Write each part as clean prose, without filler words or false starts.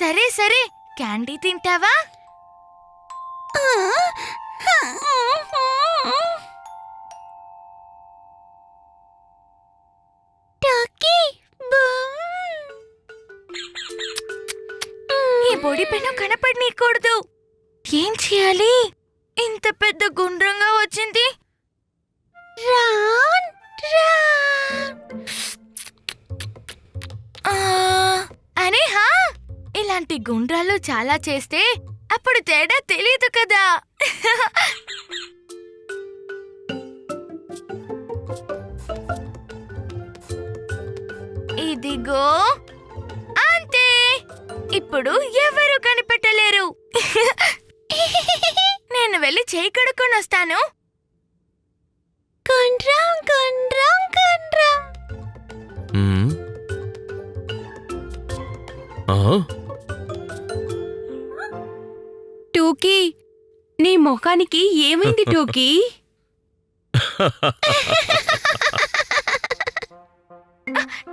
సరే సరే, క్యాండీ తింటావా? ఈ బొడి పెనం కనపడనీయకూడదు. ఏం చేయాలి? ఇంత పెద్ద గుండ్రంగా వచ్చింది. అరే హా, ఇలాంటి గుండ్రాలు చాలా చేస్తే అప్పుడు తేడా తెలియదు కదా. ఇదిగో అంతే, ఇప్పుడు ఎవరు కనిపెట్టలేరు. నేను వెళ్ళి చేయి కడుక్కొని వస్తాను. గుండ్రం గుండ్రం గుండ్రం. టోకీ, నీ ముఖానికి ఏమైంది టోకీ?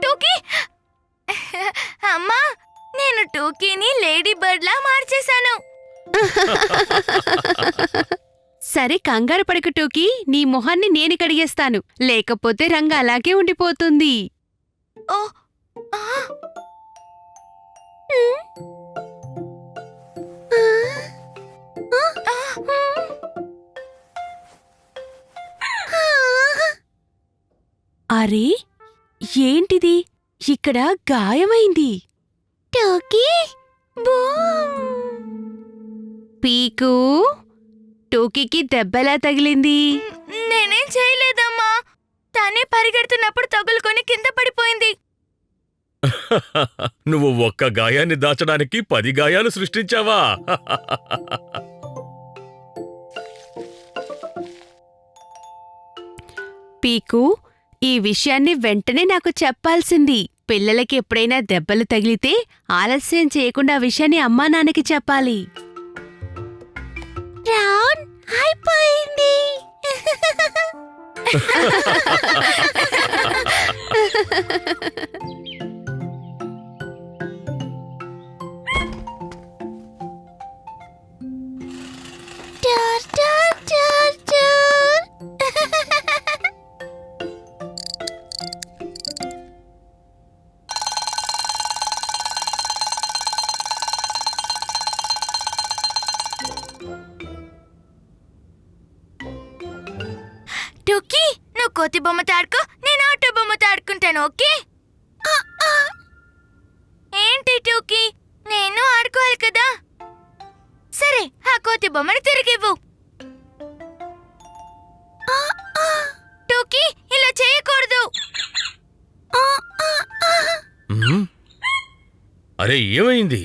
టోకీ, అమ్మా, నేను టోకీని లేడీ బర్డ్ లా మార్చేశాను. సరే, కంగారు పడకు టోకీ, నీ మొహాన్ని నేను కడిగేస్తాను. లేకపోతే రంగు అలాగే ఉండిపోతుంది. ఓ ఆ. అరే, ఏంటిది? ఇక్కడ గాయమైంది. టోకీ, పీకు, టోకీకి దెబ్బలా తగిలింది? నేనేం చేయలేదమ్మా, తనే పరిగెడుతున్నప్పుడు తగులుకొని కింద పడిపోయింది. నువ్వు ఒక్క గాయాన్ని దాచడానికి 10 గాయాలు సృష్టించావా? పీకు, ఈ విషయాన్ని వెంటనే నాకు చెప్పాల్సింది. పిల్లలకి ఎప్పుడైనా దెబ్బలు తగిలితే ఆలస్యం చేయకుండా ఆ విషయాన్ని అమ్మా నాన్నకి చెప్పాలి. అయిపోయింది. టోకీ, నువ్వు కోతి బొమ్మతో ఆడుకో, నేను ఆటో బొమ్మతో ఆడుకుంటాను. ఓకే? ఏంటి టోకీ, నేను ఆడుకోవాలి కదా. సరే, ఆ కోతి బొమ్మని తిరిగివ్వు. టోకీ, ఇలా చేయకూడదు. అరే, ఏమైంది?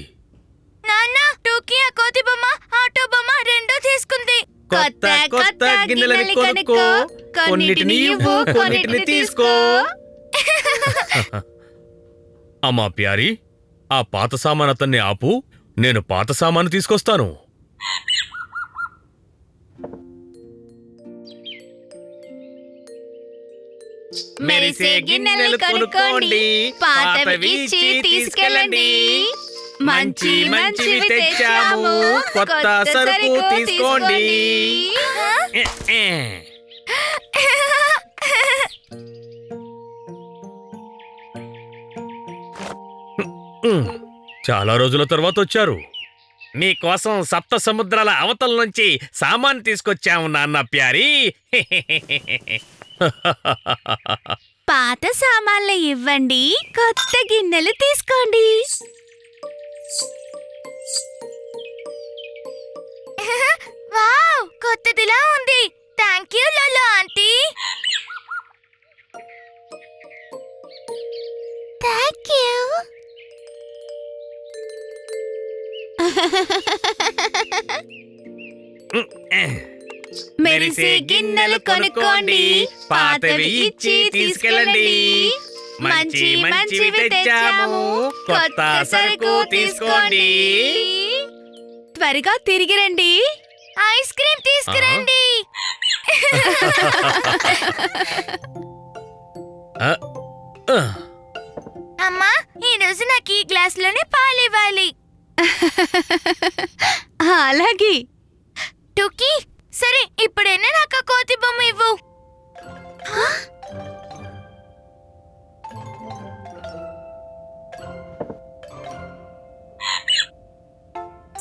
నాన్న, టోకీ ఆ కోతి బొమ్మ, ఆటో బొమ్మ రెండూ తీసుకుంది. కొత్త కొత్త గిన్నెలని కొనుక్కో, కొన్నిటిని ఇవ్వు, కొన్నిటిని తీసుకో. అమ్మా ప్యారీ, ఆ పాత సామాన్ అతన్ని ఆపు, నేను పాత సామాను తీసుకొస్తాను. మెరిసే గిన్నెలు కొనుక్కోండి, పాతవి ఇచ్చి తీసుకెళ్ళండి. మంచి మంచివి తెచ్చాము, కొత్త సరుకు తీసుకోండి. చాలా రోజుల తర్వాత వచ్చారు. మీకోసం 7 సముద్రాల అవతల నుంచి సామాన్ తీసుకొచ్చాము నాన్న ప్యారీ. పాత సామాన్లు ఇవ్వండి, కొత్త గిన్నెలు తీసుకోండి. వావ్, కొత్తదిలా ఉంది. Thank you low aunty. Thank you. మెరిసే గిన్నెలు కొనుక్కోండి, పాతవి ఇచ్చి తీసుకెళ్ళండి. మంచి మంచివి తెచ్చాము, కొత్త సరుకు తీసుకోండి. త్వరగా తిరిగి రండి. ఐస్ క్రీమ్ తీసుకురండి. అమ్మా, ఈ రోజు నాకు ఈ గ్లాసులోనే పాలు ఇవ్వాలి. అలాగే. టుకీ, సరే ఇప్పుడైనా నాకు ఆ కోతి బొమ్మ ఇవ్వు.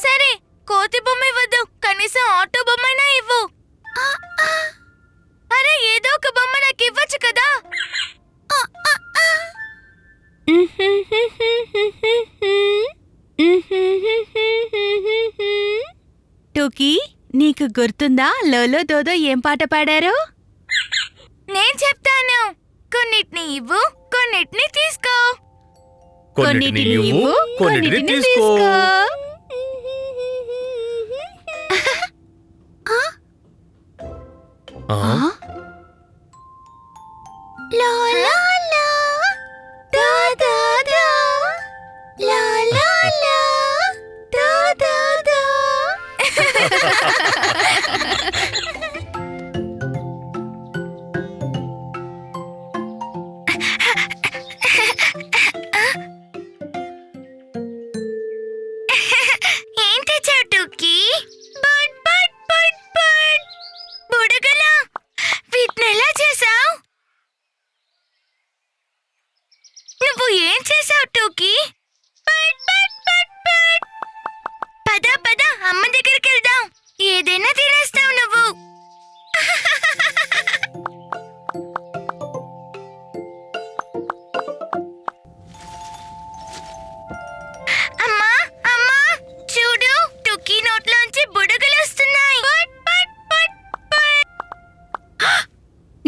సరే, కోతి బొమ్మ ఇవ్వద్దు, కనీసం ఆటో బొమ్మైనా ఇవ్వు. అరే, ఏదో ఒక బొమ్మ నాకు ఇవ్వచ్చు కదా. టోకీ, నీకు గుర్తుందా లోలో దోదో ఏం పాట పాడారో? నేను చెప్తాను. కొన్నిటిని ఇవ్వు, కొన్నిటిని తీసుకో. కొన్నిటిని ఇవ్వు, కొన్నిటిని తీసుకో. ఆ? లా లా లా, దా దా దా, లా లా లా, దా దా దా. ఏం తెచ్చావు టుకీ? బట్ బట్ బట్ బట్ బుడగలా, వీటిని ఎలా చేసావు? నువ్వు ఏం చేసావు టుకీ? బట్ బట్ బట్ బట్. పద పద, అమ్మ దగ్గరికి వెళ్దాం. ఏదైనా తినేస్తావు నువ్వు. అమ్మా అమ్మా, చూడు, టుకీ నోట్లోంచి బుడగలు వస్తున్నాయి. బట్ బట్ బట్ బట్.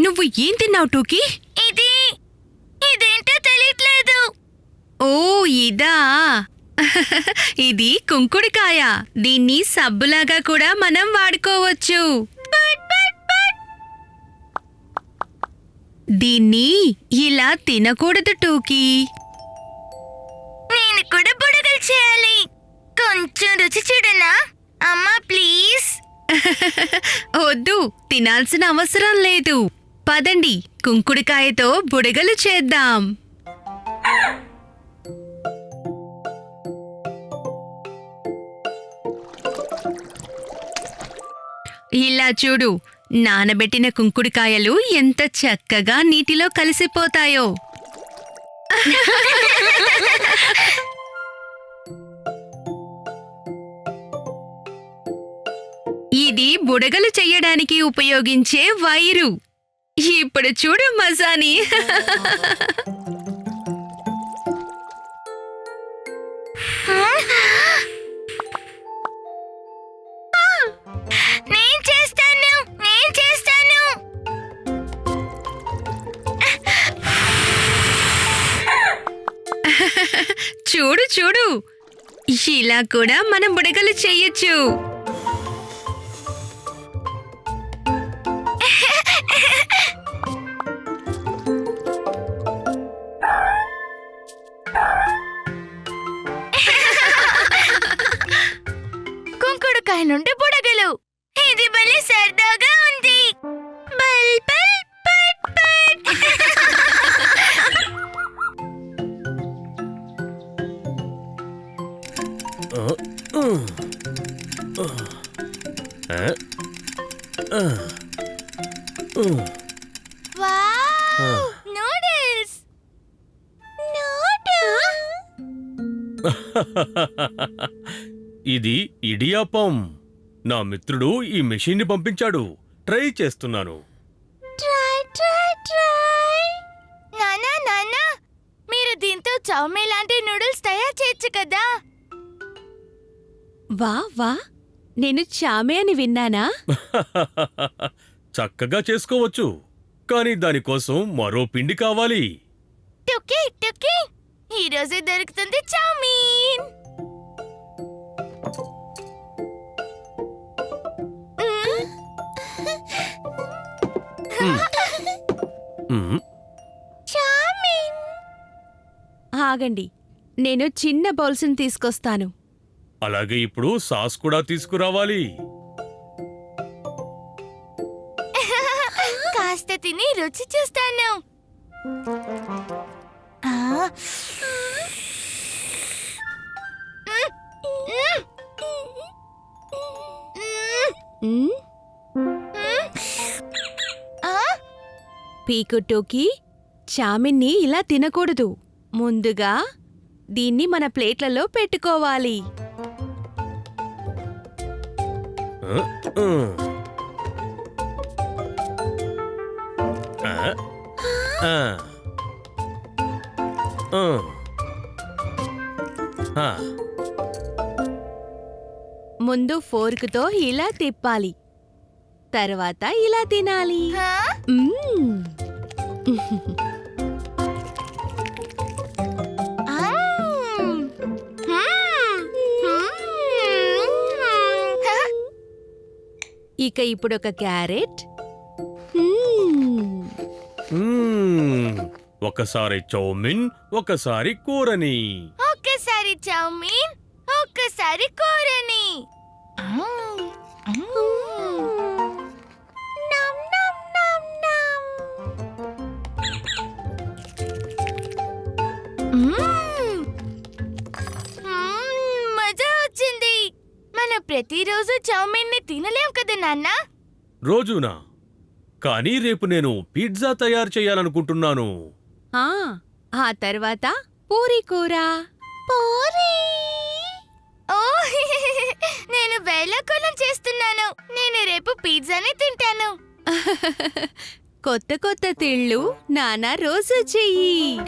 నువ్వు ఏం తిన్నావు టోకీ? ఇదేంటో తెలియట్లేదు. ఓ ఇదా. ఇది కుంకుడికాయ. దీన్ని సబ్బులాగా కూడా మనం వాడుకోవచ్చు. దీన్ని ఇలా తినకూడదు టోకీ. నేను కూడా బుడగలు చేయాలి. కొంచెం రుచి చూడనా అమ్మా, ప్లీజ్. వద్దు, తినాల్సిన అవసరం లేదు. పదండి, కుంకుడికాయతో బుడగలు చేద్దాం. ఇలా చూడు, నానబెట్టిన కుంకుడికాయలు ఎంత చక్కగా నీటిలో కలిసిపోతాయో. ఇది బుడగలు చెయ్యడానికి ఉపయోగించే వైరు. ఇప్పుడు చూడు మజాని. నేను చేస్తాను. చూడు చూడు, ఇలా కూడా మనం బుడగలు చెయ్యొచ్చు. కుంకుడుకాయ నుండి బుడగలు. ఇది భలే సరదాగా ఉంది. బల్ బల్ పట్ పట్. Wow, noodles. ఇది ఇడియాపం. నా మిత్రుడు ఈ మెషిన్ని పంపించాడు. ట్రై చేస్తున్నాను. నానా, మీరు దీంతో చౌమీ లాంటి నూడిల్స్ తయారు చేయొచ్చు కదా. వా వా, నేను చామే అని విన్నానా? చక్కగా చేసుకోవచ్చు, కానీ దానికోసం మరో పిండి కావాలి. టుకీ, ఈ రోజే దొరుకుతుంది చౌమీన్. చౌమీన్. ఆగండి, నేను చిన్న బౌల్స్ని తీసుకొస్తాను. అలాగే ఇప్పుడు సాస్ కూడా తీసుకురావాలి. కాస్త తిని రుచి చూస్తాను. మ్, ఆ? పీకుటోకి చామిన్ని ఇలా తినకూడదు. ముందుగా దీన్ని మన ప్లేట్లలో పెట్టుకోవాలి. ముందు ఫోర్కుతో ఇలా తిప్పాలి, తర్వాత ఇలా తినాలి. ఆ? మ్మ్. మ్మ్. హ? ఇక ఇప్పుడు ఒక క్యారెట్. ఒకసారి చౌమిన్, ఒకసారి కూరని. ఒక్కసారి చౌమీన్, ఒక్కసారి కూరని. నమ్ నమ్ నమ్ నమ్. మజా వచ్చింది. మన ప్రతిరోజు చౌమీన్ ని తినలేం కదా నాన్న. రోజునా? కానీ రేపు నేను పిజ్జా తయారు చేయాలనుకుంటున్నాను. ఆ తర్వాత పూరీ కూర. పూరీ. ఓ నేను వేళాకోళం చేస్తున్నాను. నేను రేపు పిజ్జాని తింటాను. కొత్త కొత్త తిళ్ళు నాన్న రోజు చెయ్యి.